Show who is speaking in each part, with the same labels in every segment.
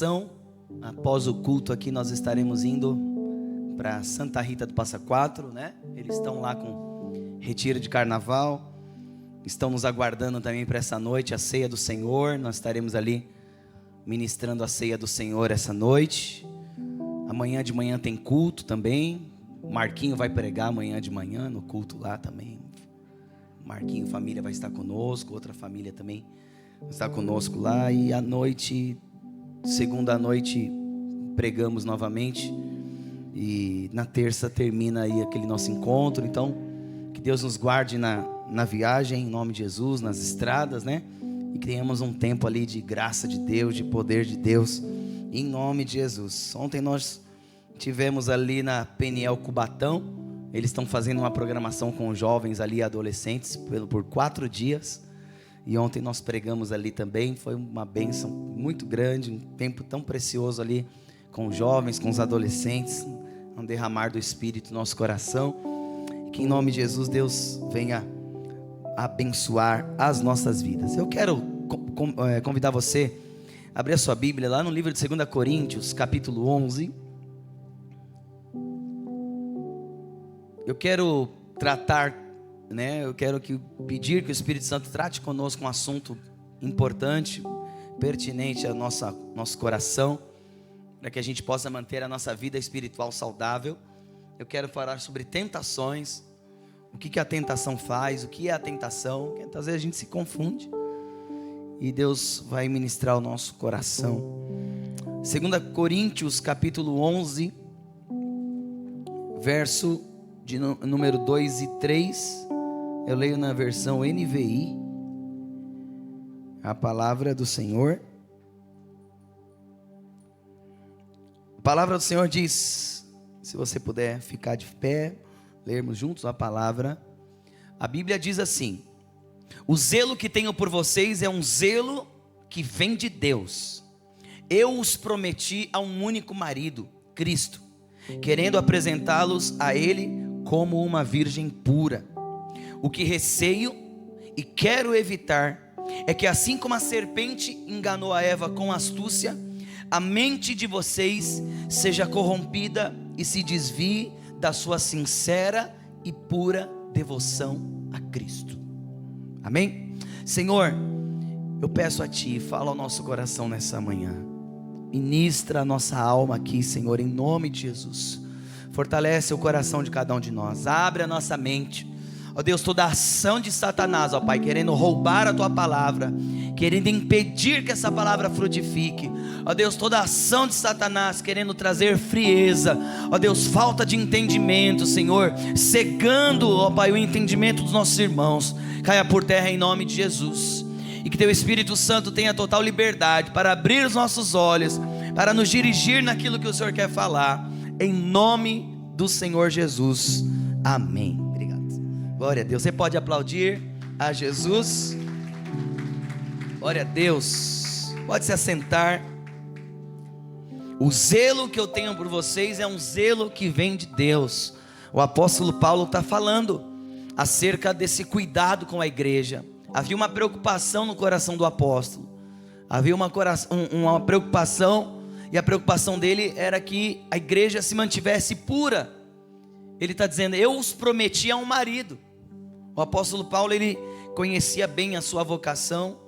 Speaker 1: coração. Após o culto aqui nós estaremos indo para Santa Rita do Passa Quatro, né? Eles estão lá com retiro de carnaval, estão nos aguardando também para essa noite, a ceia do Senhor. Nós estaremos ali ministrando a ceia do Senhor essa noite. Amanhã de manhã tem culto também. O Marquinho vai pregar amanhã de manhã no culto lá também. O Marquinho, família, vai estar conosco. Outra família também vai estar conosco lá. E à noite, segunda noite, pregamos novamente. E na terça termina aí aquele nosso encontro. Então, que Deus nos guarde na viagem, em nome de Jesus, nas estradas, né? E que tenhamos um tempo ali de graça de Deus, de poder de Deus, em nome de Jesus. Ontem nós tivemos ali na Peniel Cubatão. Eles estão fazendo uma programação com jovens ali, adolescentes, por 4 dias. E ontem nós pregamos ali também. Foi uma bênção muito grande, um tempo tão precioso ali com os jovens, com os adolescentes, um derramar do Espírito no nosso coração. E que em nome de Jesus Deus venha abençoar as nossas vidas. Eu quero convidar você a abrir a sua Bíblia lá no livro de 2 Coríntios, capítulo 11. Eu quero tratar, né? Eu quero pedir que o Espírito Santo trate conosco um assunto importante, pertinente ao nosso coração, para que a gente possa manter a nossa vida espiritual saudável. Eu quero falar sobre tentações, o que a tentação faz, o que é a tentação, porque às vezes a gente se confunde, e Deus vai ministrar o nosso coração. 2 Coríntios capítulo 11, verso de número 2 e 3, eu leio na versão NVI, a palavra do Senhor. A palavra do Senhor diz, se você puder ficar de pé, lermos juntos a palavra. A Bíblia diz assim: o zelo que tenho por vocês é um zelo que vem de Deus. Eu os prometi a um único marido, Cristo, querendo apresentá-los a Ele como uma virgem pura. O que receio e quero evitar é que, assim como a serpente enganou a Eva com astúcia, a mente de vocês seja corrompida e se desvie da sua sincera e pura devoção a Cristo. Amém? Senhor, eu peço a Ti, fala ao nosso coração nessa manhã, ministra a nossa alma aqui, Senhor, em nome de Jesus. Fortalece o coração de cada um de nós, abre a nossa mente, ó Deus, toda ação de Satanás, ó Pai, querendo roubar a Tua palavra, querendo impedir que essa palavra frutifique, ó Deus, toda ação de Satanás querendo trazer frieza, ó Deus, falta de entendimento, Senhor, cegando, ó Pai, o entendimento dos nossos irmãos, caia por terra em nome de Jesus. E que Teu Espírito Santo tenha total liberdade para abrir os nossos olhos, para nos dirigir naquilo que o Senhor quer falar, em nome do Senhor Jesus, amém. Obrigado, glória a Deus. Você pode aplaudir a Jesus, glória a Deus. Pode se assentar. O zelo que eu tenho por vocês é um zelo que vem de Deus. O apóstolo Paulo está falando acerca desse cuidado com a igreja. Havia uma preocupação no coração do apóstolo, havia uma preocupação, e a preocupação dele era que a igreja se mantivesse pura. Ele está dizendo: eu os prometi a um marido. O apóstolo Paulo, ele conhecia bem a sua vocação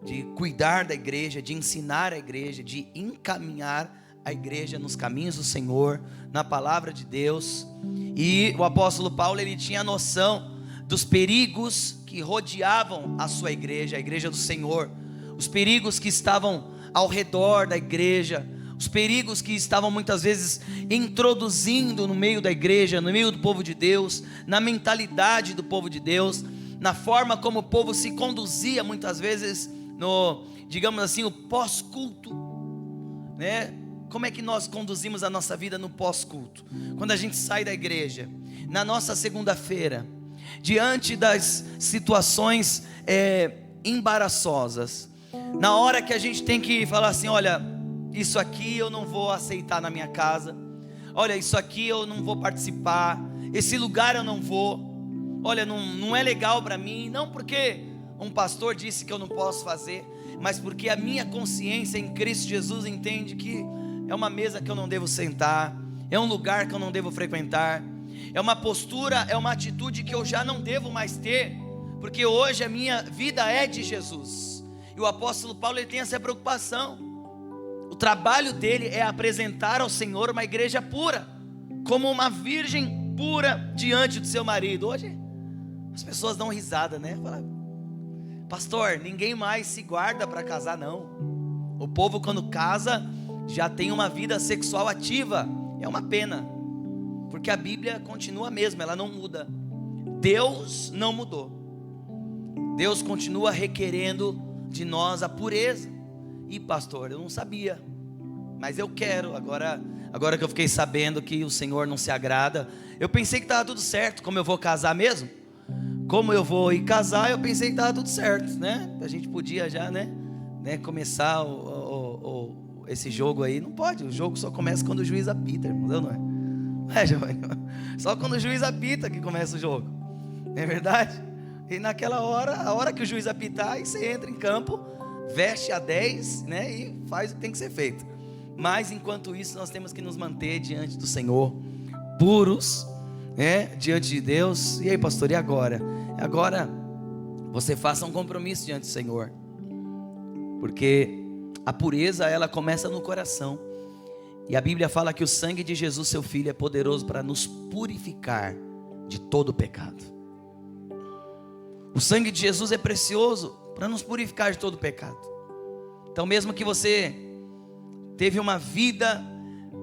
Speaker 1: de cuidar da igreja, de ensinar a igreja, de encaminhar a igreja nos caminhos do Senhor, na palavra de Deus. E o apóstolo Paulo, ele tinha noção dos perigos que rodeavam a sua igreja, a igreja do Senhor, os perigos que estavam ao redor da igreja, os perigos que estavam muitas vezes introduzindo no meio da igreja, no meio do povo de Deus, na mentalidade do povo de Deus, na forma como o povo se conduzia muitas vezes no, digamos assim, o pós-culto, né? Como é que nós conduzimos a nossa vida no pós-culto? Quando a gente sai da igreja, na nossa segunda-feira, diante das situações embaraçosas, na hora que a gente tem que falar assim: olha, isso aqui eu não vou aceitar na minha casa, olha, isso aqui eu não vou participar, esse lugar eu não vou, olha, não é legal para mim, não porque um pastor disse que eu não posso fazer, mas porque a minha consciência em Cristo Jesus entende que é uma mesa que eu não devo sentar, é um lugar que eu não devo frequentar, é uma postura, é uma atitude que eu já não devo mais ter, porque hoje a minha vida é de Jesus. E o apóstolo Paulo, ele tem essa preocupação. O trabalho dele é apresentar ao Senhor uma igreja pura, como uma virgem pura diante do seu marido. Hoje as pessoas dão risada, né? Fala, pastor, ninguém mais se guarda para casar, não. O povo, quando casa, já tem uma vida sexual ativa. É uma pena, porque a Bíblia continua a mesma, ela não muda. Deus não mudou. Deus continua requerendo de nós a pureza. E pastor, eu não sabia, mas eu quero. Agora que eu fiquei sabendo que o Senhor não se agrada, eu pensei que estava tudo certo. Como eu vou casar mesmo? Como eu vou ir casar, eu pensei que estava tudo certo, né? A gente podia já, né começar esse jogo aí. Não pode, o jogo só começa quando o juiz apita, irmão, não é? É, Giovanni? Só quando o juiz apita que começa o jogo, não é verdade? E naquela hora, a hora que o juiz apitar, aí você entra em campo, veste a 10, né, e faz o que tem que ser feito. Mas enquanto isso, nós temos que nos manter diante do Senhor, puros, diante de Deus. E aí, pastor, e agora? Agora você faça um compromisso diante do Senhor, porque a pureza, ela começa no coração. E a Bíblia fala que o sangue de Jesus, seu Filho, é poderoso para nos purificar de todo pecado. O sangue de Jesus é precioso para nos purificar de todo pecado. Então, mesmo que você teve uma vida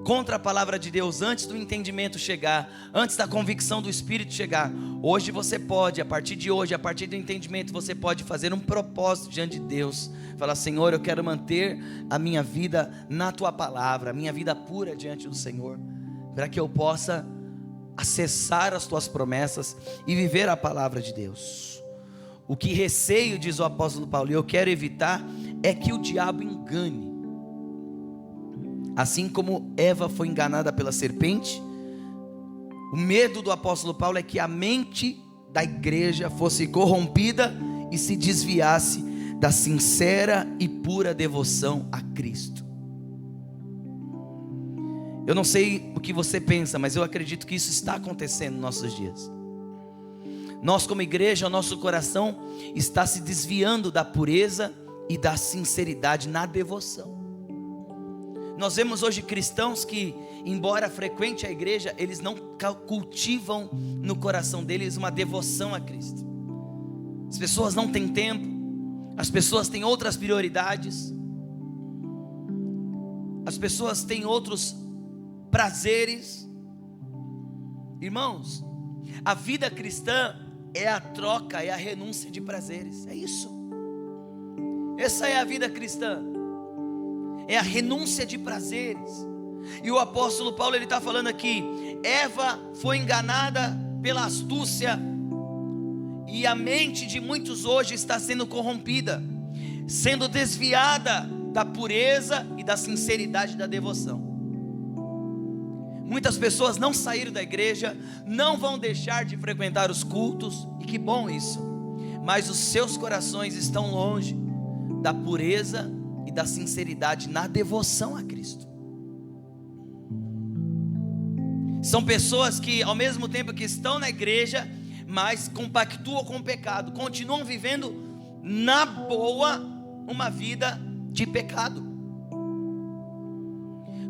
Speaker 1: contra a palavra de Deus antes do entendimento chegar, antes da convicção do Espírito chegar, hoje você pode, a partir de hoje, a partir do entendimento, você pode fazer um propósito diante de Deus. Falar, Senhor, eu quero manter a minha vida na Tua palavra, a minha vida pura diante do Senhor, para que eu possa acessar as Tuas promessas e viver a palavra de Deus. O que receio, diz o apóstolo Paulo, e eu quero evitar, é que o diabo engane. Assim como Eva foi enganada pela serpente, o medo do apóstolo Paulo é que a mente da igreja fosse corrompida e se desviasse da sincera e pura devoção a Cristo. Eu não sei o que você pensa, mas eu acredito que isso está acontecendo nos nossos dias. Nós, como igreja, o nosso coração está se desviando da pureza e da sinceridade na devoção. Nós vemos hoje cristãos que, embora frequente a igreja, eles não cultivam no coração deles uma devoção a Cristo. As pessoas não têm tempo, as pessoas têm outras prioridades, as pessoas têm outros prazeres. Irmãos, a vida cristã é a troca, é a renúncia de prazeres, é isso. Essa é a vida cristã, é a renúncia de prazeres. E o apóstolo Paulo, ele está falando aqui, Eva foi enganada pela astúcia, e a mente de muitos hoje está sendo corrompida, sendo desviada da pureza e da sinceridade da devoção. Muitas pessoas não saíram da igreja, não vão deixar de frequentar os cultos, e que bom isso, mas os seus corações estão longe da pureza e da sinceridade na devoção a Cristo. São pessoas que, ao mesmo tempo que estão na igreja, mas compactuam com o pecado, continuam vivendo na boa uma vida de pecado,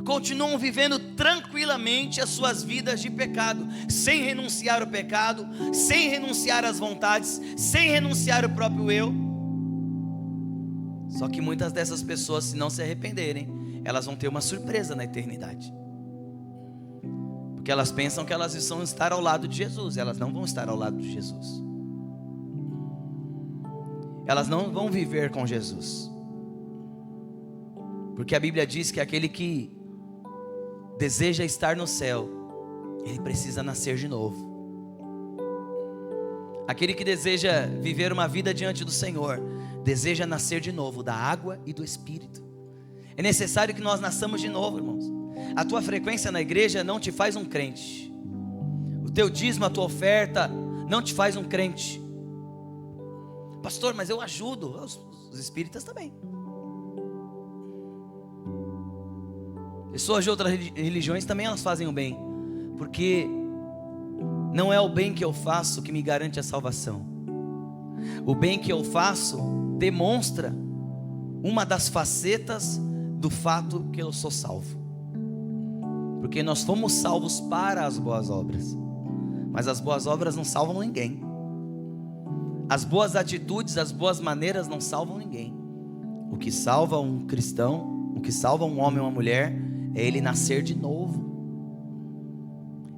Speaker 1: continuam vivendo tranquilamente as suas vidas de pecado, sem renunciar ao pecado, sem renunciar às vontades, sem renunciar ao próprio eu. Só que muitas dessas pessoas, se não se arrependerem, elas vão ter uma surpresa na eternidade, porque elas pensam que elas vão estar ao lado de Jesus. Elas não vão estar ao lado de Jesus, elas não vão viver com Jesus, porque a Bíblia diz que aquele que deseja estar no céu, ele precisa nascer de novo. Aquele que deseja viver uma vida diante do Senhor, deseja nascer de novo da água e do Espírito. É necessário que nós nasçamos de novo, irmãos. A tua frequência na igreja não te faz um crente, o teu dízimo, a tua oferta não te faz um crente. Pastor, mas eu ajudo. Os espíritas também. Pessoas de outras religiões também elas fazem o bem, porque não é o bem que eu faço que me garante a salvação. O bem que eu faço demonstra uma das facetas do fato que eu sou salvo, porque nós fomos salvos para as boas obras, mas as boas obras não salvam ninguém. As boas atitudes, as boas maneiras não salvam ninguém. O que salva um cristão, o que salva um homem ou uma mulher, é ele nascer de novo,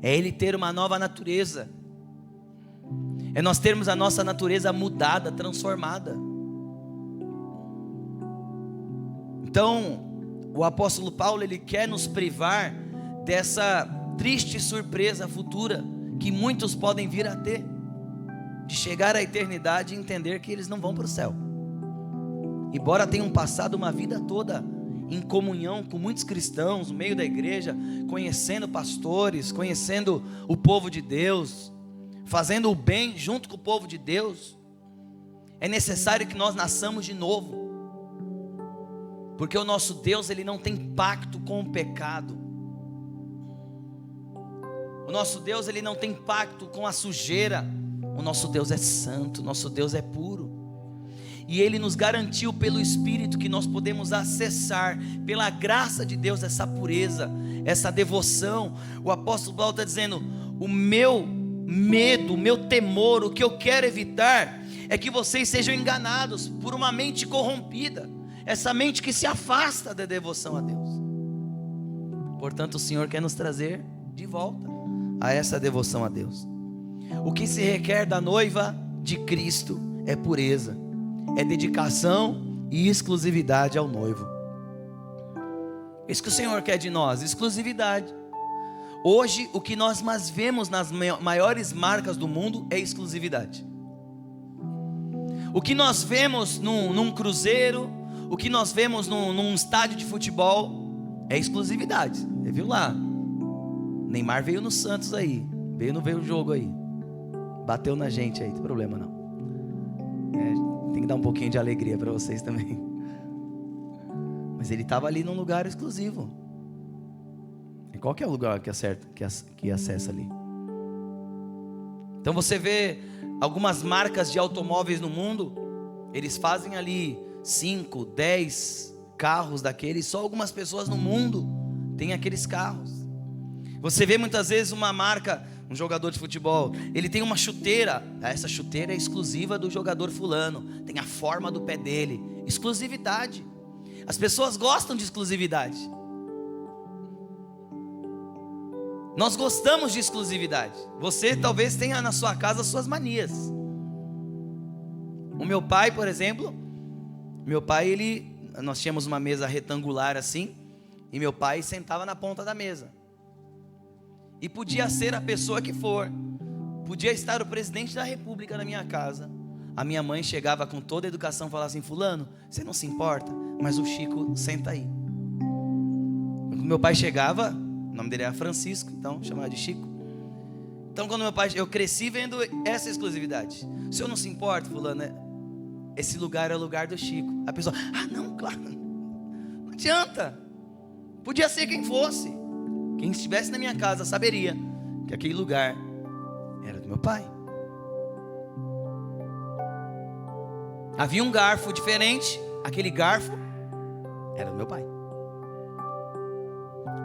Speaker 1: é ele ter uma nova natureza, é nós termos a nossa natureza mudada, transformada. Então, o apóstolo Paulo, ele quer nos privar dessa triste surpresa futura que muitos podem vir a ter, de chegar à eternidade e entender que eles não vão para o céu, embora tenham passado uma vida toda em comunhão com muitos cristãos, no meio da igreja, conhecendo pastores, conhecendo o povo de Deus, fazendo o bem junto com o povo de Deus. É necessário que nós nasçamos de novo, porque o nosso Deus, ele não tem pacto com o pecado. O nosso Deus, ele não tem pacto com a sujeira. O nosso Deus é santo, o nosso Deus é puro. E Ele nos garantiu pelo Espírito que nós podemos acessar, pela graça de Deus, essa pureza, essa devoção. O apóstolo Paulo está dizendo: o meu medo, o meu temor, o que eu quero evitar é que vocês sejam enganados por uma mente corrompida, essa mente que se afasta da devoção a Deus. Portanto, o Senhor quer nos trazer de volta a essa devoção a Deus. O que se requer da noiva de Cristo é pureza, é dedicação e exclusividade ao noivo. Isso que o Senhor quer de nós, exclusividade. Hoje o que nós mais vemos nas maiores marcas do mundo é exclusividade. O que nós vemos num cruzeiro, o que nós vemos num estádio de futebol é exclusividade. Você viu lá? Neymar veio no Santos aí, não veio o jogo aí, bateu na gente aí, não tem problema não. Tem que dar um pouquinho de alegria para vocês também. Mas ele estava ali num lugar exclusivo. Em qualquer lugar que acessa ali. Então você vê algumas marcas de automóveis no mundo, eles fazem ali 5, 10 carros daqueles, só algumas pessoas no mundo têm aqueles carros. Você vê muitas vezes uma marca, um jogador de futebol, ele tem uma chuteira, essa chuteira é exclusiva do jogador fulano, tem a forma do pé dele, exclusividade. As pessoas gostam de exclusividade. Nós gostamos de exclusividade. Você talvez tenha na sua casa as suas manias. O meu pai, por exemplo, nós tínhamos uma mesa retangular assim, e meu pai sentava na ponta da mesa. E podia ser a pessoa que for, podia estar o presidente da república na minha casa. A minha mãe chegava com toda a educação e falava assim: fulano, você não se importa, mas o Chico senta aí. Quando meu pai chegava, o nome dele era Francisco, então chamava de Chico. Então quando eu cresci vendo essa exclusividade. O senhor não se importa, fulano, esse lugar é o lugar do Chico. A pessoa: não, claro, não adianta, podia ser quem fosse. Quem estivesse na minha casa saberia que aquele lugar era do meu pai. Havia um garfo diferente, aquele garfo era do meu pai.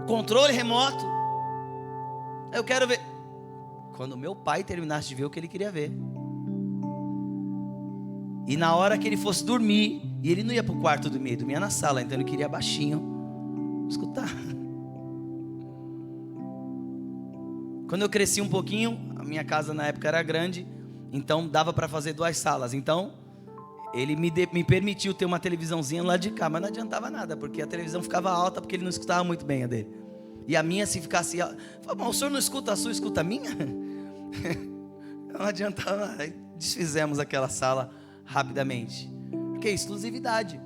Speaker 1: Controle remoto, eu quero ver. Quando meu pai terminasse de ver o que ele queria ver. E na hora que ele fosse dormir, e ele não ia para o quarto dormir, ele dormia na sala, então ele queria baixinho escutar. Quando eu cresci um pouquinho, a minha casa na época era grande, então dava para fazer 2 salas. Então ele me permitiu ter uma televisãozinha lá de cá, mas não adiantava nada, porque a televisão ficava alta, porque ele não escutava muito bem a dele. E a minha, se ficasse, falava: o senhor não escuta a sua, escuta a minha? Não adiantava. Aí desfizemos aquela sala rapidamente, porque é exclusividade.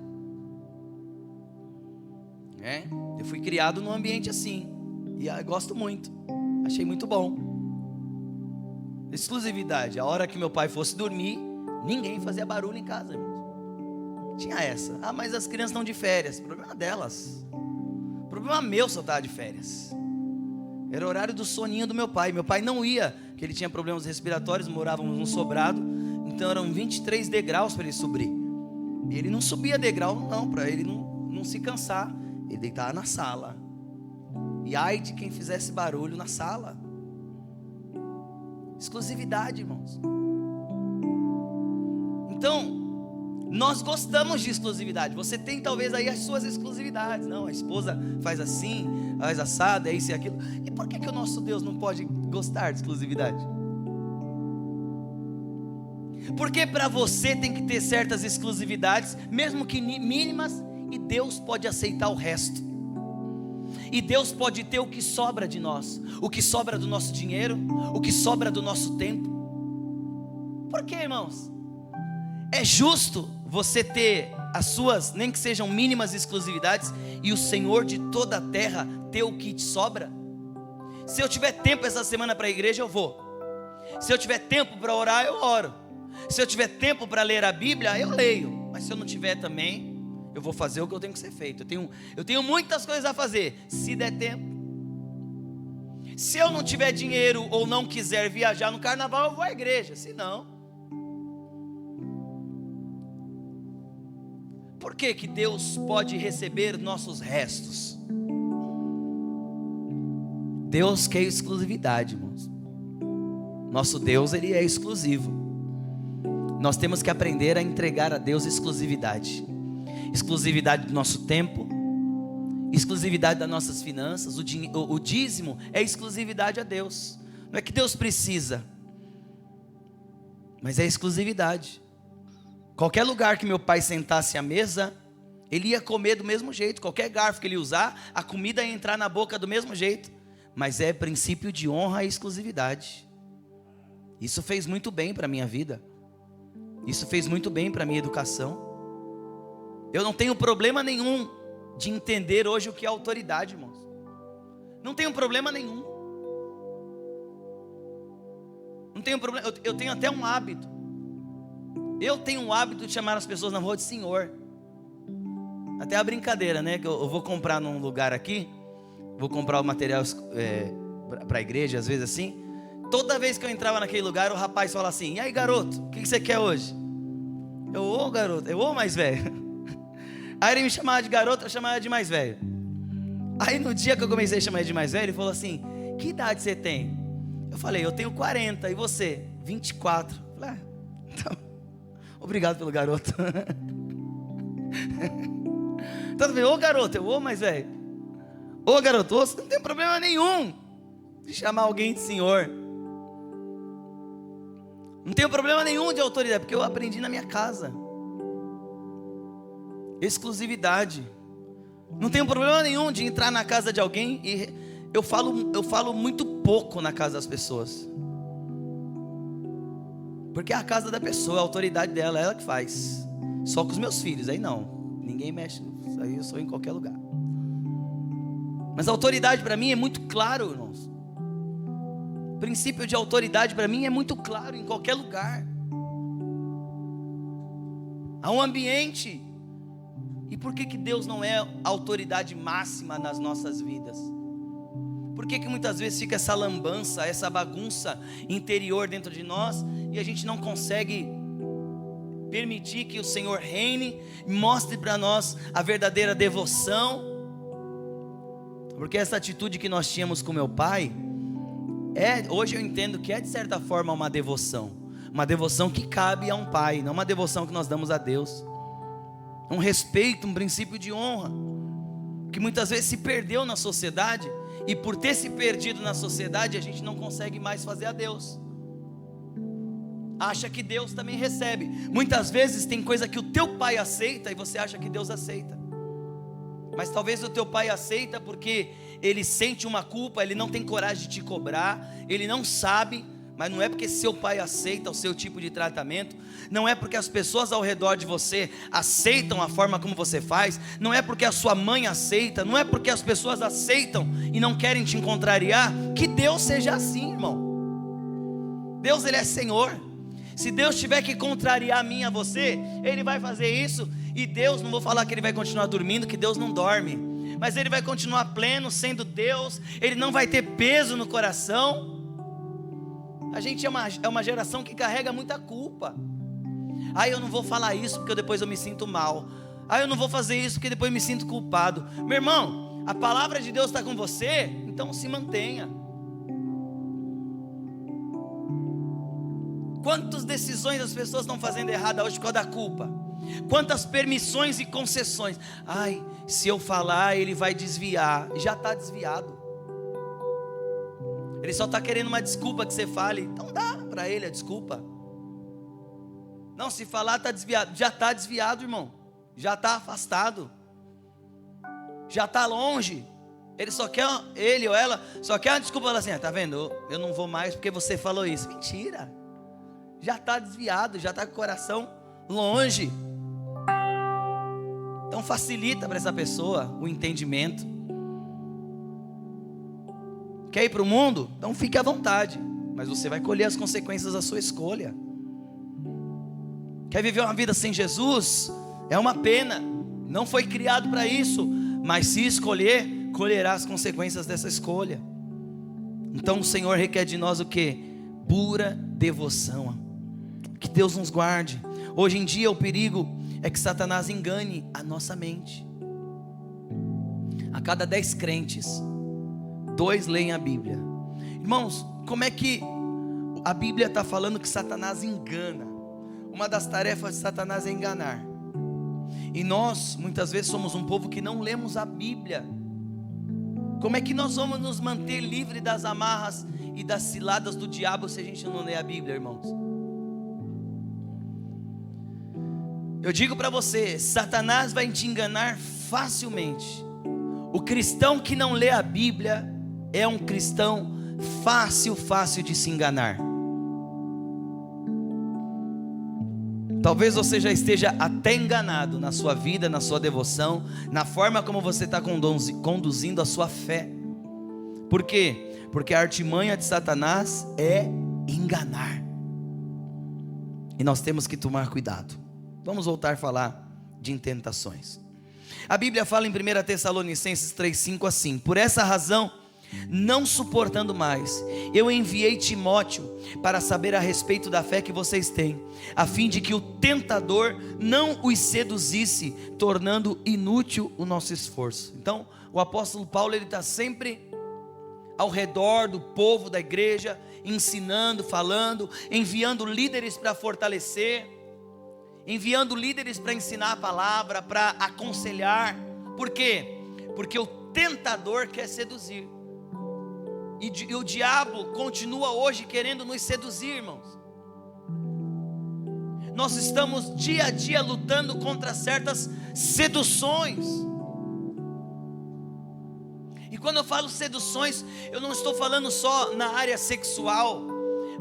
Speaker 1: Eu fui criado num ambiente assim, e eu gosto muito. Achei muito bom. Exclusividade. A hora que meu pai fosse dormir, ninguém fazia barulho em casa, irmãos. Tinha essa. Mas as crianças estão de férias. Problema delas. Problema meu se eu estava de férias. Era o horário do soninho do meu pai. Meu pai não ia, porque ele tinha problemas respiratórios, morávamos num sobrado. Então eram 23 degraus para ele subir. E ele não subia degrau não, para ele não se cansar. Ele deitava na sala. E ai de quem fizesse barulho na sala. Exclusividade, irmãos. Então, nós gostamos de exclusividade. Você tem talvez aí as suas exclusividades. Não, a esposa faz assim, faz assado, é isso e aquilo. E por que o nosso Deus não pode gostar de exclusividade? Porque para você tem que ter certas exclusividades, mesmo que mínimas, e Deus pode aceitar o resto. E Deus pode ter o que sobra de nós, o que sobra do nosso dinheiro, o que sobra do nosso tempo. Por quê, irmãos? É justo você ter as suas, nem que sejam mínimas exclusividades, e o Senhor de toda a terra ter o que te sobra? Se eu tiver tempo essa semana para a igreja, eu vou. Se eu tiver tempo para orar, eu oro. Se eu tiver tempo para ler a Bíblia, eu leio. Mas se eu não tiver também, eu vou fazer o que eu tenho que ser feito. Eu tenho muitas coisas a fazer, se der tempo. Se eu não tiver dinheiro ou não quiser viajar no carnaval, eu vou à igreja. Se não, por que Deus pode receber nossos restos? Deus quer exclusividade, irmãos. Nosso Deus, Ele é exclusivo. Nós temos que aprender a entregar a Deus exclusividade. Exclusividade do nosso tempo, exclusividade das nossas finanças. O dízimo é exclusividade a Deus. Não é que Deus precisa, mas é exclusividade. Qualquer lugar que meu pai sentasse à mesa, ele ia comer do mesmo jeito. Qualquer garfo que ele usar, a comida ia entrar na boca do mesmo jeito. Mas é princípio de honra e exclusividade. Isso fez muito bem para a minha vida. Isso fez muito bem para a minha educação. Eu não tenho problema nenhum de entender hoje o que é autoridade, irmãos. Não tenho problema nenhum. Não tenho problema. Eu tenho até um hábito. Eu tenho um hábito de chamar as pessoas na rua de senhor. Até a brincadeira, né? Que eu vou comprar num lugar aqui. Vou comprar o material para a igreja, às vezes assim. Toda vez que eu entrava naquele lugar, o rapaz fala assim: e aí, garoto, o que você quer hoje? Ô garoto, mais velho. Aí ele me chamava de garoto, eu chamava de mais velho. Aí no dia que eu comecei a chamar ele de mais velho, ele falou assim: que idade você tem? Eu falei: eu tenho 40, e você? 24. Eu falei: então, obrigado pelo garoto. Então eu falei: ô garoto, eu mais velho. Ô garoto, você não tem problema nenhum de chamar alguém de senhor. Não tenho problema nenhum de autoridade, porque eu aprendi na minha casa. Exclusividade. Não tenho problema nenhum de entrar na casa de alguém e eu falo muito pouco na casa das pessoas. Porque é a casa da pessoa, a autoridade dela, é ela que faz. Só com os meus filhos, aí não. Ninguém mexe, aí eu sou em qualquer lugar. Mas a autoridade para mim é muito claro, irmãos. O princípio de autoridade para mim é muito claro em qualquer lugar. Há um ambiente. E por que Deus não é a autoridade máxima nas nossas vidas? Por que muitas vezes fica essa lambança, essa bagunça interior dentro de nós e a gente não consegue permitir que o Senhor reine, mostre para nós a verdadeira devoção? Porque essa atitude que nós tínhamos com meu pai, hoje eu entendo que é de certa forma uma devoção que cabe a um pai, não uma devoção que nós damos a Deus. Um respeito, um princípio de honra, que muitas vezes se perdeu na sociedade, e por ter se perdido na sociedade, a gente não consegue mais fazer a Deus. Acha que Deus também recebe. Muitas vezes tem coisa que o teu pai aceita e você acha que Deus aceita. Mas talvez o teu pai aceita porque ele sente uma culpa, ele não tem coragem de te cobrar, ele não sabe. Mas não é porque seu pai aceita o seu tipo de tratamento, não é porque as pessoas ao redor de você aceitam a forma como você faz, não é porque a sua mãe aceita, não é porque as pessoas aceitam e não querem te contrariar, que Deus seja assim, irmão. Deus, Ele é Senhor. Se Deus tiver que contrariar a mim e a você, Ele vai fazer isso. E Deus, não vou falar que Ele vai continuar dormindo, que Deus não dorme, mas ele vai continuar pleno, sendo Deus. Ele não vai ter peso no coração. A gente é uma geração que carrega muita culpa. Eu não vou falar isso porque depois eu me sinto mal. Eu não vou fazer isso porque depois eu me sinto culpado. Meu irmão, a palavra de Deus está com você, então se mantenha. Quantas decisões as pessoas estão fazendo errada hoje por causa da culpa? Quantas permissões e concessões? Se eu falar ele vai desviar. Já está desviado. Ele só está querendo uma desculpa que você fale. Então dá para ele a desculpa. Não, se falar está desviado. Já está desviado, irmão. Já está afastado. Já está longe. Ele ou ela só quer uma desculpa. Ela assim, tá vendo? Eu não vou mais porque você falou isso. Mentira. Já está desviado. Já está com o coração longe. Então facilita para essa pessoa o entendimento. Quer ir para o mundo? Então fique à vontade, mas você vai colher as consequências da sua escolha. Quer viver uma vida sem Jesus? É uma pena, não foi criado para isso, mas se escolher, colherá as consequências dessa escolha. Então o Senhor requer de nós o quê? Pura devoção. Que Deus nos guarde. Hoje em dia o perigo é que Satanás engane a nossa mente. A cada 10 crentes, 2 leem a Bíblia. Irmãos, como é que a Bíblia está falando que Satanás engana? Uma das tarefas de Satanás é enganar. E nós, muitas vezes, somos um povo que não lemos a Bíblia. Como é que nós vamos nos manter livres das amarras e das ciladas do diabo se a gente não lê a Bíblia, irmãos? Eu digo para você, Satanás vai te enganar facilmente. O cristão que não lê a Bíblia é um cristão fácil de se enganar. Talvez você já esteja até enganado na sua vida, na sua devoção, na forma como você está conduzindo a sua fé. Por quê? Porque a artimanha de Satanás é enganar. E nós temos que tomar cuidado. Vamos voltar a falar de tentações. A Bíblia fala em 1 Tessalonicenses 3,5 assim: por essa razão, não suportando mais, eu enviei Timóteo para saber a respeito da fé que vocês têm, a fim de que o tentador não os seduzisse, tornando inútil o nosso esforço. Então o apóstolo Paulo está sempre ao redor do povo da igreja, ensinando, falando, enviando líderes para fortalecer, enviando líderes para ensinar a palavra, para aconselhar. Por quê? Porque o tentador quer seduzir. E o diabo continua hoje querendo nos seduzir, irmãos. Nós estamos dia a dia lutando contra certas seduções. E quando eu falo seduções, eu não estou falando só na área sexual,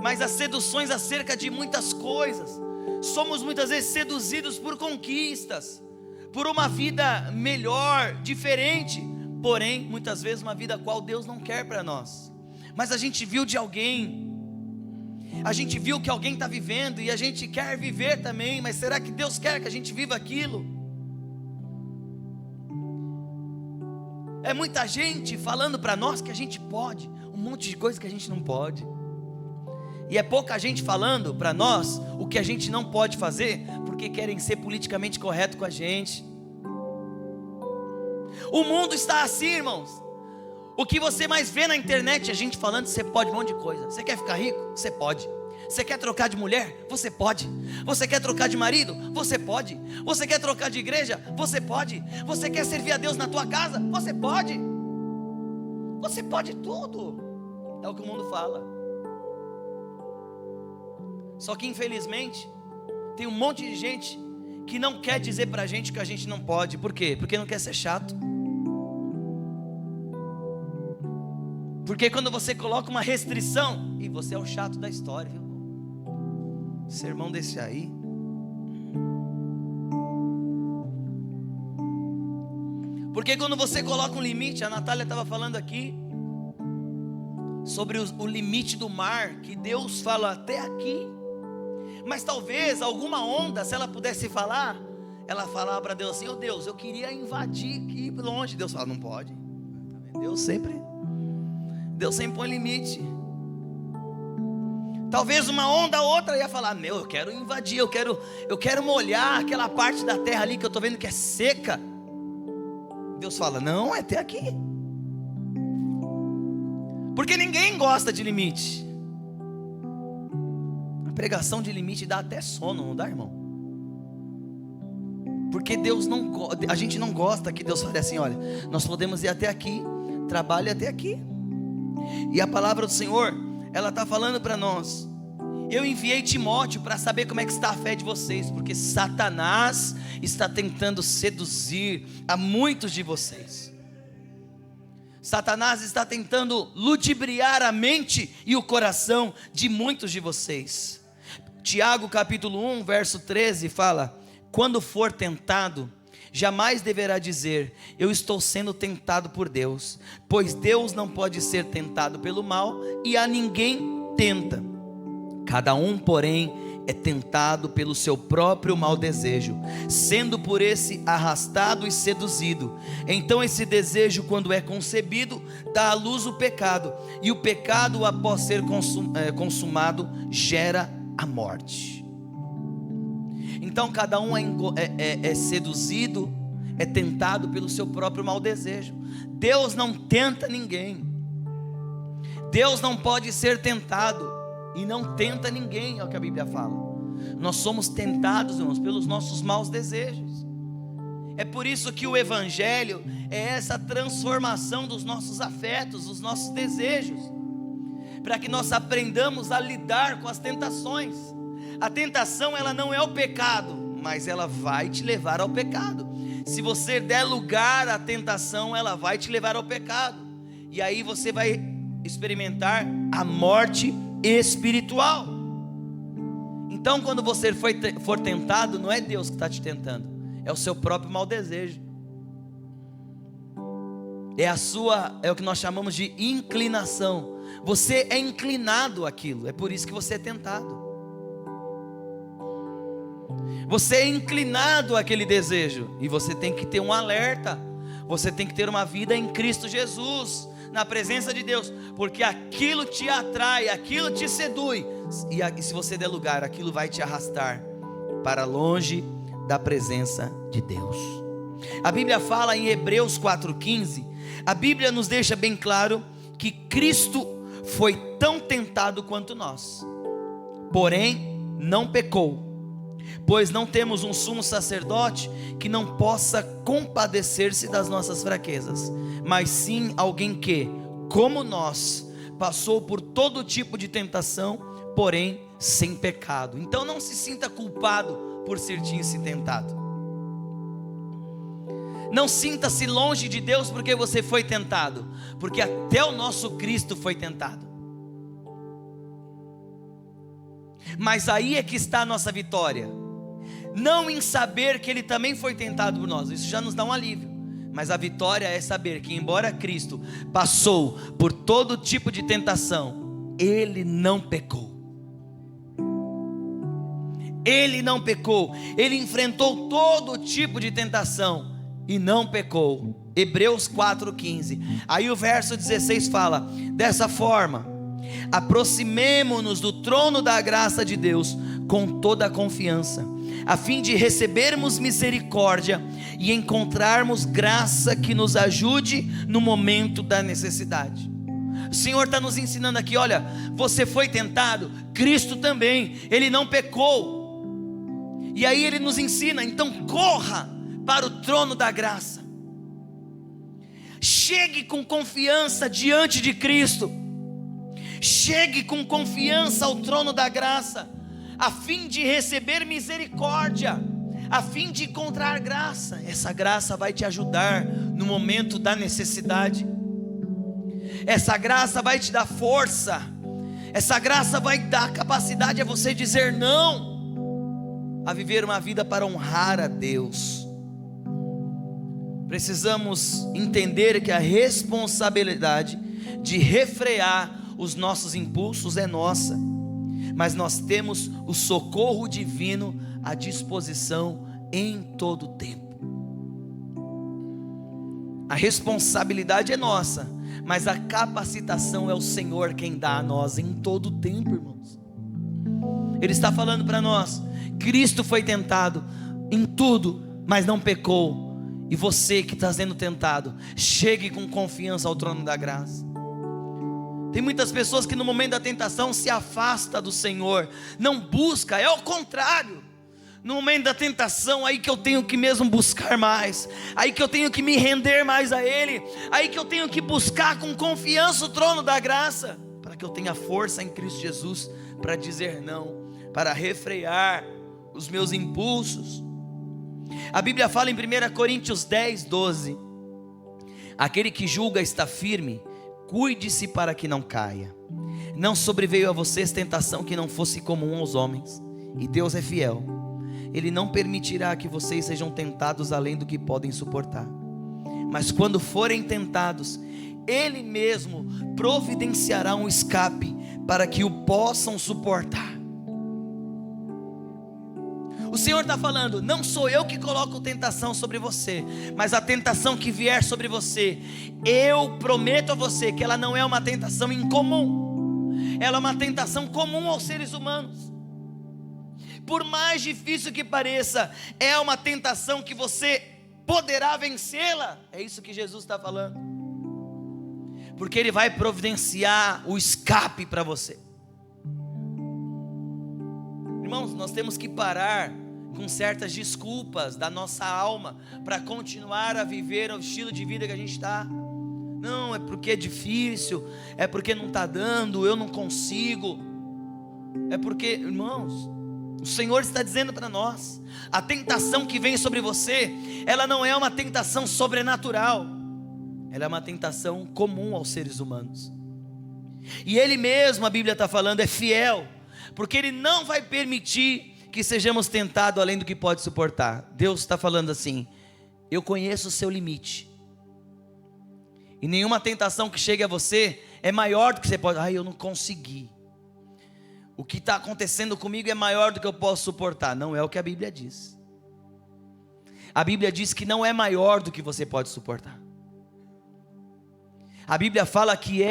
Speaker 1: mas as seduções acerca de muitas coisas. Somos muitas vezes seduzidos por conquistas, por uma vida melhor, diferente, porém, muitas vezes uma vida a qual Deus não quer para nós. Mas a gente viu de alguém, a gente viu que alguém está vivendo e a gente quer viver também, mas será que Deus quer que a gente viva aquilo? É muita gente falando para nós que a gente pode, um monte de coisa que a gente não pode. E é pouca gente falando para nós o que a gente não pode fazer, porque querem ser politicamente correto com a gente. O mundo está assim, irmãos. O que você mais vê na internet é gente falando que você pode um monte de coisa. Você quer ficar rico? Você pode. Você quer trocar de mulher? Você pode. Você quer trocar de marido? Você pode. Você quer trocar de igreja? Você pode. Você quer servir a Deus na tua casa? Você pode. Você pode tudo. É o que o mundo fala. Só que infelizmente tem um monte de gente que não quer dizer pra gente que a gente não pode. Por quê? Porque não quer ser chato. Porque quando você coloca uma restrição, e você é o chato da história, viu? Sermão desse aí. Porque quando você coloca um limite, a Natália estava falando aqui sobre o limite do mar, que Deus fala até aqui. Mas talvez alguma onda, se ela pudesse falar, ela falava para Deus assim: ô Deus, eu queria invadir aqui longe. Deus fala: não pode. Deus sempre põe limite. Talvez uma onda ou outra ia falar: meu, eu quero invadir, eu quero molhar aquela parte da terra ali que eu estou vendo que é seca. Deus fala: não, é até aqui. Porque ninguém gosta de limite. A pregação de limite dá até sono, não dá, irmão? Porque a gente não gosta que Deus fale assim: olha, nós podemos ir até aqui, trabalhe até aqui. E a palavra do Senhor, ela está falando para nós: eu enviei Timóteo para saber como é que está a fé de vocês, porque Satanás está tentando seduzir a muitos de vocês. Satanás está tentando ludibriar a mente e o coração de muitos de vocês. Tiago capítulo 1 verso 13 fala: quando for tentado, jamais deverá dizer: eu estou sendo tentado por Deus, pois Deus não pode ser tentado pelo mal, e a ninguém tenta. Cada um, porém, é tentado pelo seu próprio mau desejo, sendo por esse arrastado e seduzido. Então esse desejo, quando é concebido, dá à luz o pecado, e o pecado, após ser consumado, gera a morte. Então cada um é seduzido, é tentado pelo seu próprio mau desejo. Deus não tenta ninguém. Deus não pode ser tentado e não tenta ninguém, é o que a Bíblia fala. Nós somos tentados, irmãos, pelos nossos maus desejos. É por isso que o Evangelho é essa transformação dos nossos afetos, dos nossos desejos, para que nós aprendamos a lidar com as tentações. A tentação, ela não é o pecado, mas ela vai te levar ao pecado. Se você der lugar à tentação, ela vai te levar ao pecado, e aí você vai experimentar a morte espiritual. Então quando você for tentado, não é Deus que está te tentando, é o seu próprio mau desejo, é o que nós chamamos de inclinação. Você é inclinado àquilo, é por isso que você é tentado. Você é inclinado àquele desejo, e você tem que ter um alerta. Você tem que ter uma vida em Cristo Jesus, na presença de Deus, porque aquilo te atrai, aquilo te seduz, e se você der lugar, aquilo vai te arrastar para longe da presença de Deus. A Bíblia fala em Hebreus 4,15, a Bíblia nos deixa bem claro que Cristo foi tão tentado quanto nós, porém não pecou, pois não temos um sumo sacerdote que não possa compadecer-se das nossas fraquezas, mas sim alguém que, como nós, passou por todo tipo de tentação, porém sem pecado. Então não se sinta culpado por sentir-se tentado. Não sinta-se longe de Deus porque você foi tentado, porque até o nosso Cristo foi tentado. Mas aí é que está a nossa vitória, não em saber que Ele também foi tentado por nós, isso já nos dá um alívio, mas a vitória é saber que embora Cristo passou por todo tipo de tentação, Ele não pecou. Ele não pecou, Ele enfrentou todo tipo de tentação e não pecou. Hebreus 4,15, aí o verso 16 fala: dessa forma, aproximemo-nos do trono da graça de Deus com toda a confiança, a fim de recebermos misericórdia e encontrarmos graça que nos ajude no momento da necessidade. O Senhor está nos ensinando aqui: olha, você foi tentado, Cristo também, Ele não pecou. E aí Ele nos ensina, então corra para o trono da graça, chegue com confiança diante de Cristo, chegue com confiança ao trono da graça, a fim de receber misericórdia, a fim de encontrar graça. Essa graça vai te ajudar no momento da necessidade, essa graça vai te dar força, essa graça vai dar capacidade a você dizer não, a viver uma vida para honrar a Deus. Precisamos entender que a responsabilidade de refrear os nossos impulsos é nossa, mas nós temos o socorro divino à disposição em todo tempo. A responsabilidade é nossa, mas a capacitação é o Senhor quem dá a nós em todo tempo, irmãos. Ele está falando para nós: Cristo foi tentado em tudo, mas não pecou. E você que está sendo tentado, chegue com confiança ao trono da graça. Tem muitas pessoas que no momento da tentação se afasta do Senhor, não busca, é o contrário. No momento da tentação, aí que eu tenho que mesmo buscar mais, aí que eu tenho que me render mais a Ele, aí que eu tenho que buscar com confiança o trono da graça, para que eu tenha força em Cristo Jesus, para dizer não, para refrear os meus impulsos. A Bíblia fala em 1 Coríntios 10, 12: aquele que julga está firme, cuide-se para que não caia. Não sobreveio a vocês tentação que não fosse comum aos homens, e Deus é fiel, Ele não permitirá que vocês sejam tentados além do que podem suportar, mas quando forem tentados, Ele mesmo providenciará um escape para que o possam suportar. O Senhor está falando: não sou eu que coloco tentação sobre você, mas a tentação que vier sobre você, eu prometo a você que ela não é uma tentação incomum, ela é uma tentação comum aos seres humanos. Por mais difícil que pareça, é uma tentação que você poderá vencê-la. É isso que Jesus está falando, porque Ele vai providenciar o escape para você. Irmãos, nós temos que parar com certas desculpas da nossa alma para continuar a viver o estilo de vida que a gente está. Não, é porque é difícil, é porque não está dando, eu não consigo. É porque, irmãos, o Senhor está dizendo para nós: a tentação que vem sobre você, ela não é uma tentação sobrenatural, ela é uma tentação comum aos seres humanos. E Ele mesmo, a Bíblia está falando, é fiel, porque Ele não vai permitir que sejamos tentados além do que pode suportar. Deus está falando assim: eu conheço o seu limite, e nenhuma tentação que chegue a você é maior do que você pode. Eu não consegui, o que está acontecendo comigo é maior do que eu posso suportar. Não é o que a Bíblia diz. A Bíblia diz que não é maior do que você pode suportar. A Bíblia fala que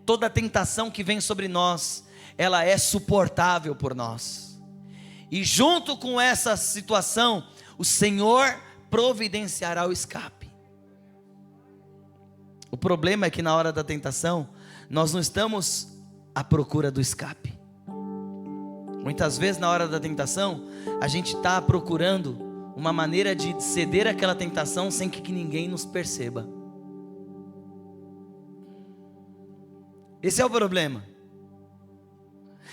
Speaker 1: toda tentação que vem sobre nós, ela é suportável por nós. E junto com essa situação, o Senhor providenciará o escape. O problema é que na hora da tentação, nós não estamos à procura do escape. Muitas vezes na hora da tentação, a gente está procurando uma maneira de ceder àquela tentação sem que ninguém nos perceba. Esse é o problema.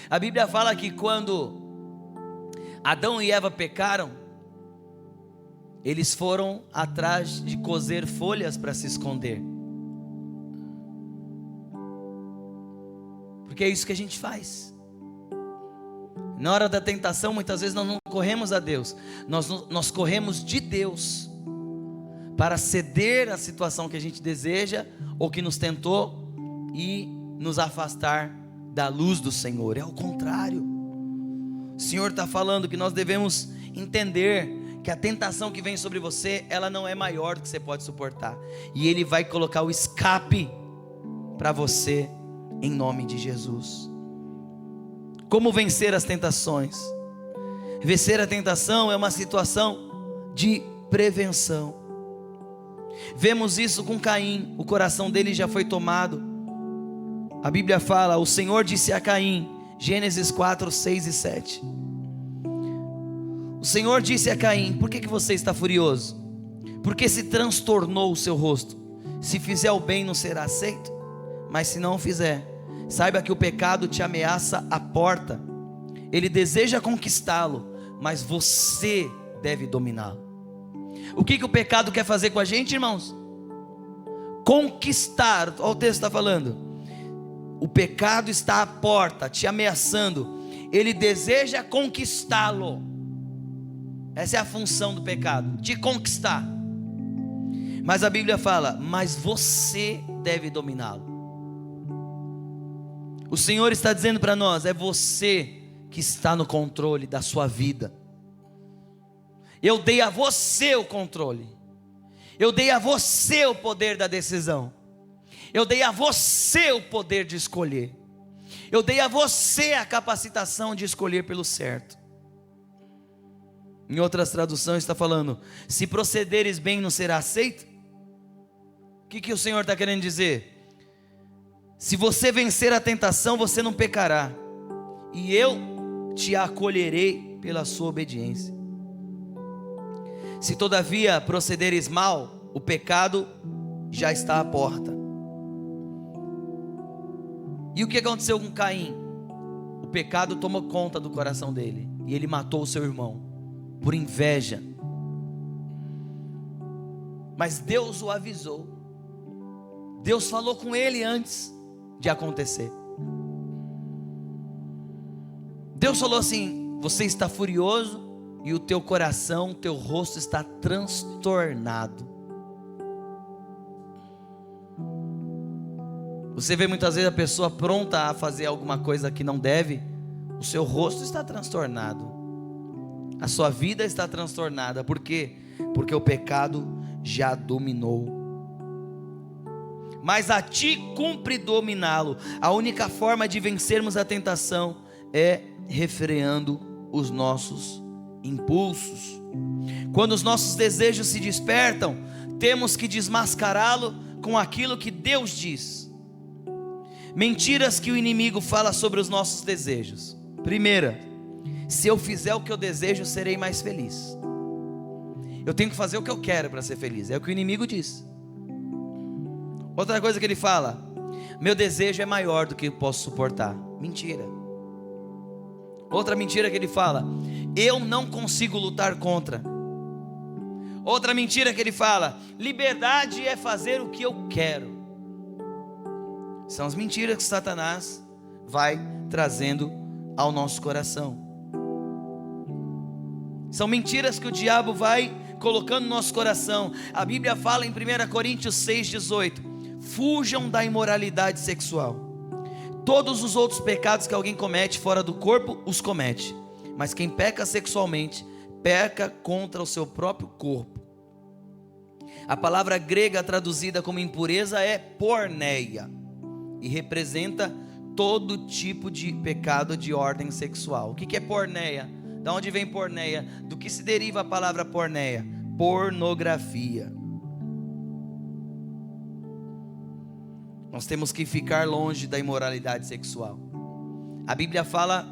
Speaker 1: A Bíblia fala que quando Adão e Eva pecaram, eles foram atrás de coser folhas para se esconder, porque é isso que a gente faz. Na hora da tentação, muitas vezes nós não corremos a Deus, nós corremos de Deus para ceder à situação que a gente deseja ou que nos tentou e nos afastar da luz do Senhor. É o contrário. O Senhor está falando que nós devemos entender que a tentação que vem sobre você, ela não é maior do que você pode suportar, e Ele vai colocar o escape para você, em nome de Jesus. Como vencer as tentações? Vencer a tentação é uma situação de prevenção. Vemos isso com Caim, o coração dele já foi tomado. A Bíblia fala: o Senhor disse a Caim, Gênesis 4, 6 e 7. O Senhor disse a Caim: por que você está furioso? Por que se transtornou o seu rosto? Se fizer o bem não será aceito, mas se não o fizer, saiba que o pecado te ameaça à porta. Ele deseja conquistá-lo, mas você deve dominá-lo. O que o pecado quer fazer com a gente, irmãos? Conquistar. Olha o texto está falando. O pecado está à porta, te ameaçando. Ele deseja conquistá-lo. Essa é a função do pecado, te conquistar. Mas a Bíblia fala: mas você deve dominá-lo. O Senhor está dizendo para nós: é você que está no controle da sua vida. Eu dei a você o controle. Eu dei a você o poder da decisão. Eu dei a você o poder de escolher. Eu dei a você a capacitação de escolher pelo certo. Em outras traduções está falando: se procederes bem, não será aceito? O que o Senhor está querendo dizer? Se você vencer a tentação, você não pecará, e eu te acolherei pela sua obediência. Se todavia procederes mal, o pecado já está à porta. E o que aconteceu com Caim? O pecado tomou conta do coração dele, e ele matou o seu irmão, por inveja. Mas Deus o avisou. Deus falou com ele antes de acontecer. Deus falou assim: você está furioso e o teu coração, teu rosto está transtornado. Você vê muitas vezes a pessoa pronta a fazer alguma coisa que não deve, o seu rosto está transtornado, a sua vida está transtornada. Por quê? Porque o pecado já dominou. Mas a ti cumpre dominá-lo. A única forma de vencermos a tentação é refreando os nossos impulsos. Quando os nossos desejos se despertam, temos que desmascará-lo com aquilo que Deus diz. Mentiras que o inimigo fala sobre os nossos desejos. Primeira: se eu fizer o que eu desejo, serei mais feliz. Eu tenho que fazer o que eu quero para ser feliz. É o que o inimigo diz. Outra coisa que ele fala: meu desejo é maior do que eu posso suportar. Mentira. Outra mentira que ele fala: eu não consigo lutar contra. Outra mentira que ele fala: liberdade é fazer o que eu quero. São as mentiras que Satanás vai trazendo ao nosso coração. São mentiras que o diabo vai colocando no nosso coração. A Bíblia fala em 1 Coríntios 6,18: fujam da imoralidade sexual. Todos os outros pecados que alguém comete fora do corpo, os comete. Mas quem peca sexualmente, peca contra o seu próprio corpo. A palavra grega traduzida como impureza é porneia, e representa todo tipo de pecado de ordem sexual. O que é porneia? Da onde vem porneia? Do que se deriva a palavra porneia? Pornografia. Nós temos que ficar longe da imoralidade sexual. A Bíblia fala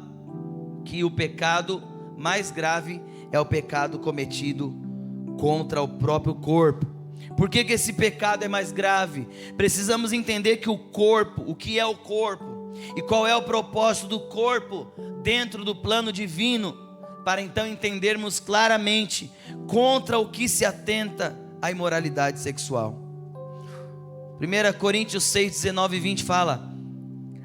Speaker 1: que o pecado mais grave é o pecado cometido contra o próprio corpo. Por que esse pecado é mais grave? Precisamos entender que o corpo, o que é o corpo e qual é o propósito do corpo dentro do plano divino, para então entendermos claramente contra o que se atenta a imoralidade sexual. 1 Coríntios 6, 19 e 20 fala: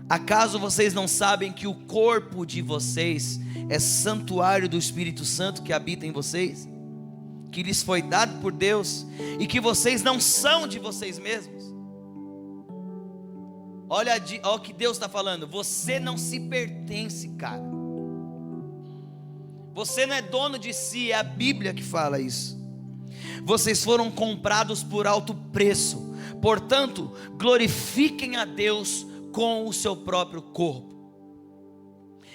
Speaker 1: acaso vocês não sabem que o corpo de vocês é santuário do Espírito Santo que habita em vocês, que lhes foi dado por Deus, e que vocês não são de vocês mesmos? Olha o que Deus está falando: você não se pertence, cara. Você não é dono de si, é a Bíblia que fala isso. Vocês foram comprados por alto preço, portanto, glorifiquem a Deus com o seu próprio corpo.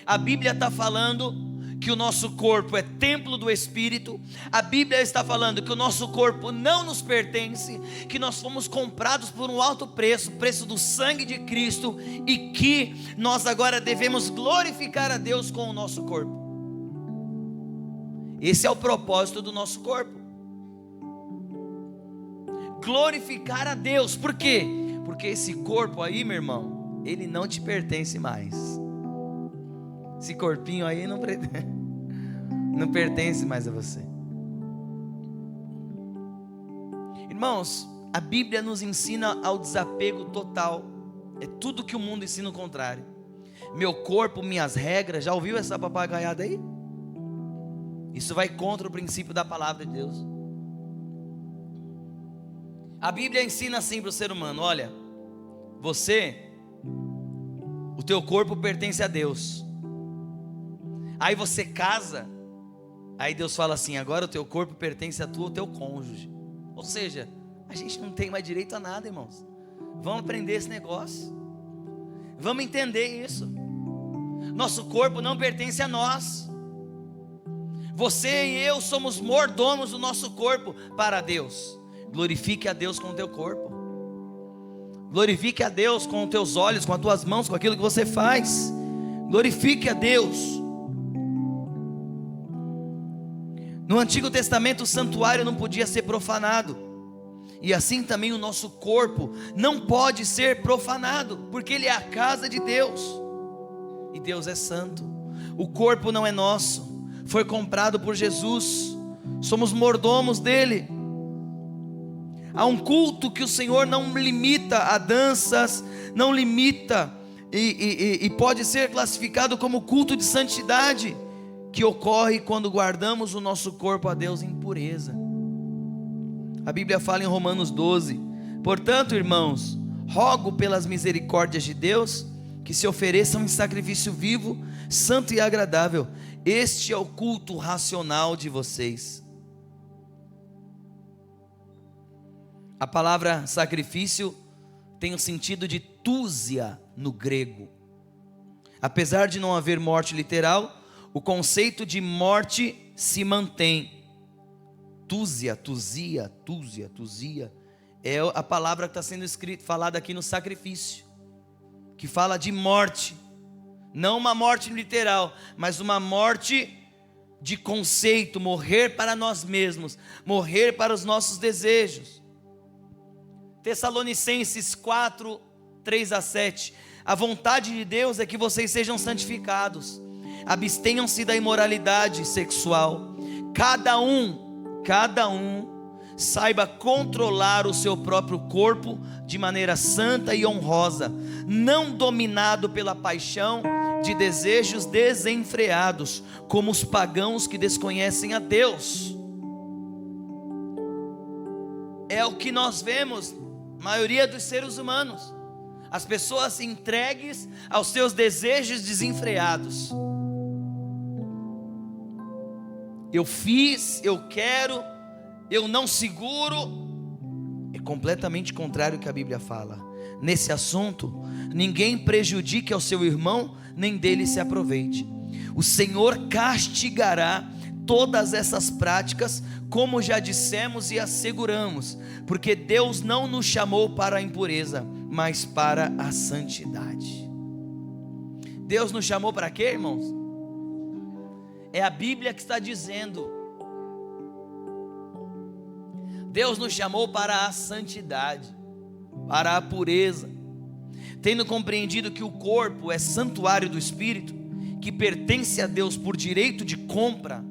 Speaker 1: A Bíblia está falando que o nosso corpo é templo do Espírito. A Bíblia está falando que o nosso corpo não nos pertence, que nós fomos comprados por um alto preço, preço do sangue de Cristo, e que nós agora devemos glorificar a Deus com o nosso corpo. Esse é o propósito do nosso corpo. Glorificar a Deus. Por quê? Porque esse corpo aí, meu irmão, ele não te pertence mais. Esse corpinho aí não pertence mais a você. Irmãos, a Bíblia nos ensina ao desapego total. É tudo que o mundo ensina o contrário. Meu corpo, minhas regras. Já ouviu essa papagaiada aí? Isso vai contra o princípio da palavra de Deus. A Bíblia ensina assim para o ser humano: olha, o teu corpo pertence a Deus. Aí você casa Aí Deus fala assim: agora o teu corpo pertence a tu, ao teu cônjuge. Ou seja, a gente não tem mais direito a nada, irmãos. Vamos aprender esse negócio. Vamos entender isso. Nosso corpo não pertence a nós. Você e eu somos mordomos do nosso corpo para Deus. Glorifique a Deus com o teu corpo. Glorifique a Deus com os teus olhos, com as tuas mãos, com aquilo que você faz. Glorifique a Deus. No Antigo Testamento o santuário não podia ser profanado. E assim também o nosso corpo não pode ser profanado, porque ele é a casa de Deus. E Deus é santo. O corpo não é nosso, foi comprado por Jesus. Somos mordomos dele. Há um culto que o Senhor não limita a danças, não limita e pode ser classificado como culto de santidade, que ocorre quando guardamos o nosso corpo a Deus em pureza. A Bíblia fala em Romanos 12: portanto, irmãos, rogo pelas misericórdias de Deus, que se ofereçam em sacrifício vivo, santo e agradável. Este é o culto racional de vocês. A palavra sacrifício tem o sentido de túzia no grego. Apesar de não haver morte literal, o conceito de morte se mantém. Túzia é a palavra que está sendo falada aqui no sacrifício, que fala de morte, não uma morte literal, mas uma morte de conceito, morrer para nós mesmos, morrer para os nossos desejos. Tessalonicenses 4, 3-7, a vontade de Deus é que vocês sejam santificados, abstenham-se da imoralidade sexual, cada um saiba controlar o seu próprio corpo de maneira santa e honrosa, não dominado pela paixão de desejos desenfreados, como os pagãos que desconhecem a Deus. É o que nós vemos, a maioria dos seres humanos, as pessoas entregues aos seus desejos desenfreados. Eu fiz, eu quero, eu não seguro. É completamente contrário ao que a Bíblia fala. Nesse assunto, ninguém prejudique ao seu irmão, nem dele se aproveite. O Senhor castigará todas essas práticas, como já dissemos e asseguramos, porque Deus não nos chamou para a impureza, mas para a santidade. Deus nos chamou para quê, irmãos? É a Bíblia que está dizendo. Deus nos chamou para a santidade, para a pureza, tendo compreendido que o corpo é santuário do Espírito, que pertence a Deus por direito de compra,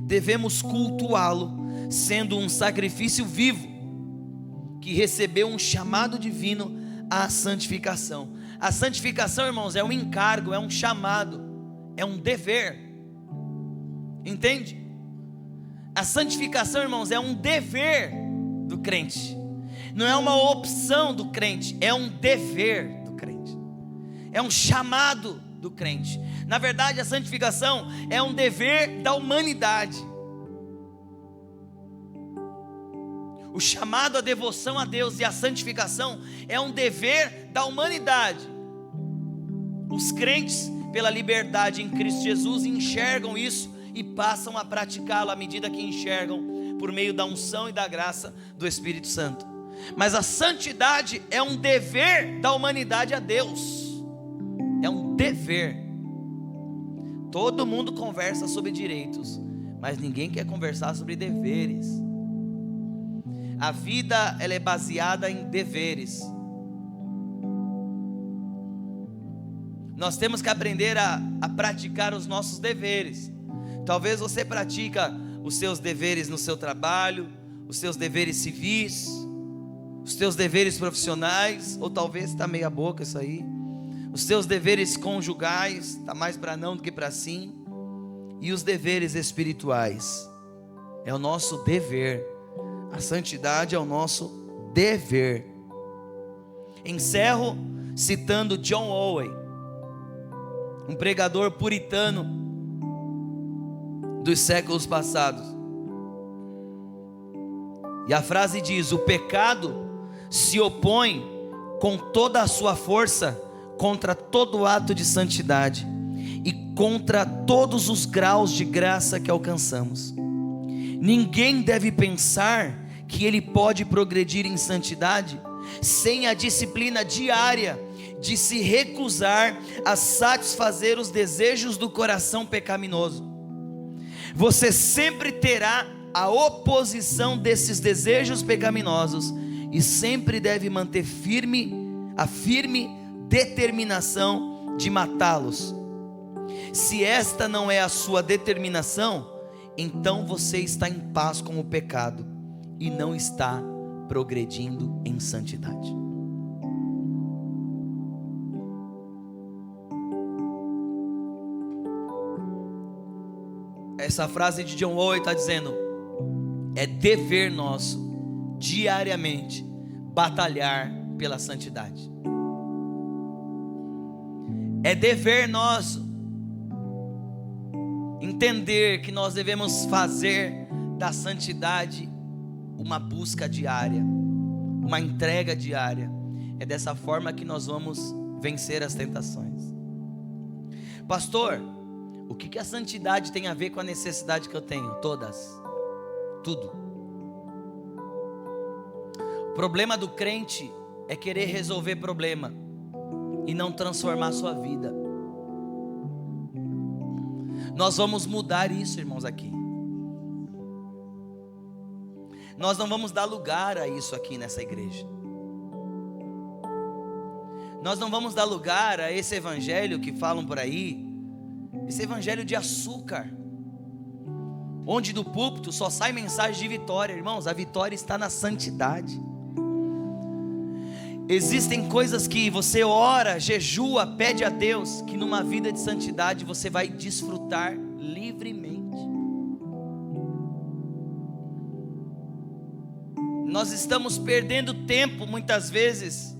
Speaker 1: devemos cultuá-lo, sendo um sacrifício vivo, que recebeu um chamado divino à santificação. A santificação, irmãos, é um encargo, é um chamado, é um dever. Entende? A santificação, irmãos, é um dever do crente. Não é uma opção do crente, é um dever do crente. É um chamado do crente. Na verdade, a santificação é um dever da humanidade. O chamado à devoção a Deus e a santificação é um dever da humanidade. Os crentes, pela liberdade em Cristo Jesus, enxergam isso e passam a praticá-lo à medida que enxergam, por meio da unção e da graça do Espírito Santo. Mas a santidade é um dever da humanidade a Deus. É um dever. Todo mundo conversa sobre direitos, mas ninguém quer conversar sobre deveres. A vida, ela é baseada em deveres. Nós temos que aprender a praticar os nossos deveres. Talvez você pratica os seus deveres no seu trabalho, os seus deveres civis, os seus deveres profissionais, ou talvez está meia boca isso aí, os seus deveres conjugais, está mais para não do que para sim, e os deveres espirituais, é o nosso dever, a santidade é o nosso dever. Encerro citando John Owen, um pregador puritano. dos séculos passados. E a frase diz: o pecado se opõe com toda a sua força contra todo ato de santidade e contra todos os graus de graça que alcançamos. Ninguém deve pensar que ele pode progredir em santidade sem a disciplina diária de se recusar a satisfazer os desejos do coração pecaminoso. Você sempre terá a oposição desses desejos pecaminosos e sempre deve manter a firme determinação de matá-los. Se esta não é a sua determinação, então você está em paz com o pecado e não está progredindo em santidade. Essa frase de John Owen está dizendo: é dever nosso diariamente batalhar pela santidade. É dever nosso entender que nós devemos fazer da santidade uma busca diária, uma entrega diária. É dessa forma que nós vamos vencer as tentações. Pastor, o que a santidade tem a ver com a necessidade que eu tenho? Todas, tudo. O problema do crente é querer resolver problema e não transformar a sua vida. Nós vamos mudar isso, irmãos, aqui. Nós não vamos dar lugar a isso aqui nessa igreja. Nós não vamos dar lugar a esse evangelho que falam por aí, esse evangelho de açúcar, onde do púlpito só sai mensagem de vitória. Irmãos, a vitória está na santidade. Existem coisas que você ora, jejua, pede a Deus, que numa vida de santidade você vai desfrutar livremente. Nós estamos perdendo tempo muitas vezes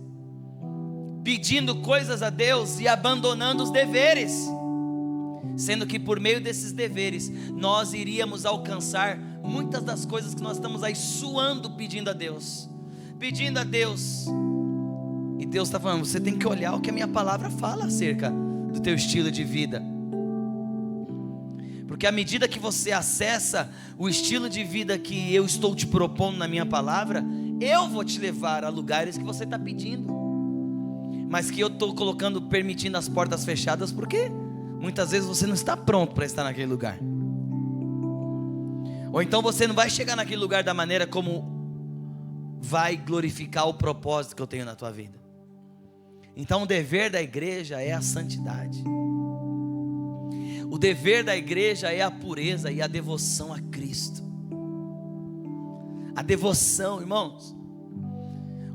Speaker 1: pedindo coisas a Deus e abandonando os deveres, sendo que por meio desses deveres nós iríamos alcançar muitas das coisas que nós estamos aí suando pedindo a Deus. E Deus está falando: você tem que olhar o que a minha palavra fala acerca do teu estilo de vida. Porque à medida que você acessa o estilo de vida que eu estou te propondo na minha palavra, eu vou te levar a lugares que você está pedindo, mas que eu estou permitindo as portas fechadas, porque muitas vezes você não está pronto para estar naquele lugar. Ou então você não vai chegar naquele lugar da maneira como vai glorificar o propósito que eu tenho na tua vida. Então o dever da igreja é a santidade. O dever da igreja é a pureza e a devoção a Cristo. A devoção, irmãos.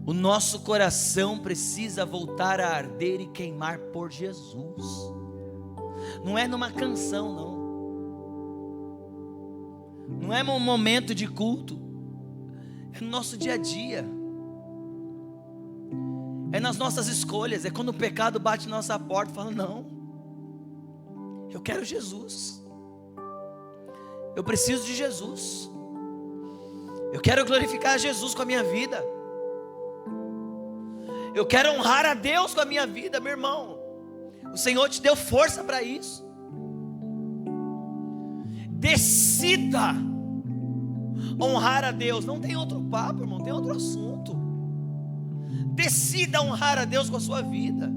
Speaker 1: O nosso coração precisa voltar a arder e queimar por Jesus. Não é numa canção, não. Não é num momento de culto. É no nosso dia a dia. É nas nossas escolhas. É quando o pecado bate na nossa porta e fala: não, eu quero Jesus. Eu preciso de Jesus. Eu quero glorificar Jesus com a minha vida. Eu quero honrar a Deus com a minha vida, meu irmão. O Senhor te deu força para isso. Decida honrar a Deus. Não tem outro papo, irmão, tem outro assunto. Decida honrar a Deus com a sua vida.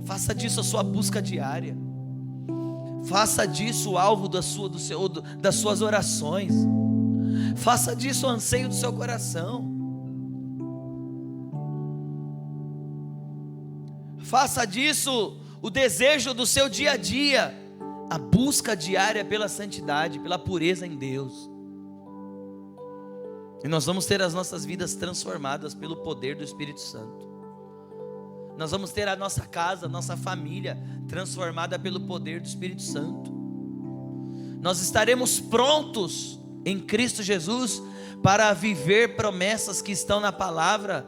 Speaker 1: Faça disso a sua busca diária. Faça disso o alvo das suas orações. Faça disso o anseio do seu coração. Faça disso o desejo do seu dia a dia. A busca diária pela santidade, pela pureza em Deus. E nós vamos ter as nossas vidas transformadas pelo poder do Espírito Santo. Nós vamos ter a nossa casa, a nossa família transformada pelo poder do Espírito Santo. Nós estaremos prontos em Cristo Jesus para viver promessas que estão na palavra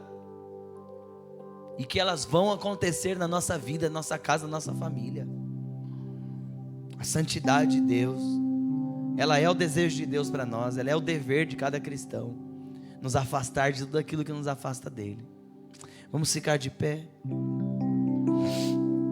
Speaker 1: e que elas vão acontecer na nossa vida, na nossa casa, na nossa família. A santidade de Deus. ela é o desejo de Deus para nós, ela é o dever de cada cristão, nos afastar de tudo aquilo que nos afasta dele. Vamos ficar de pé.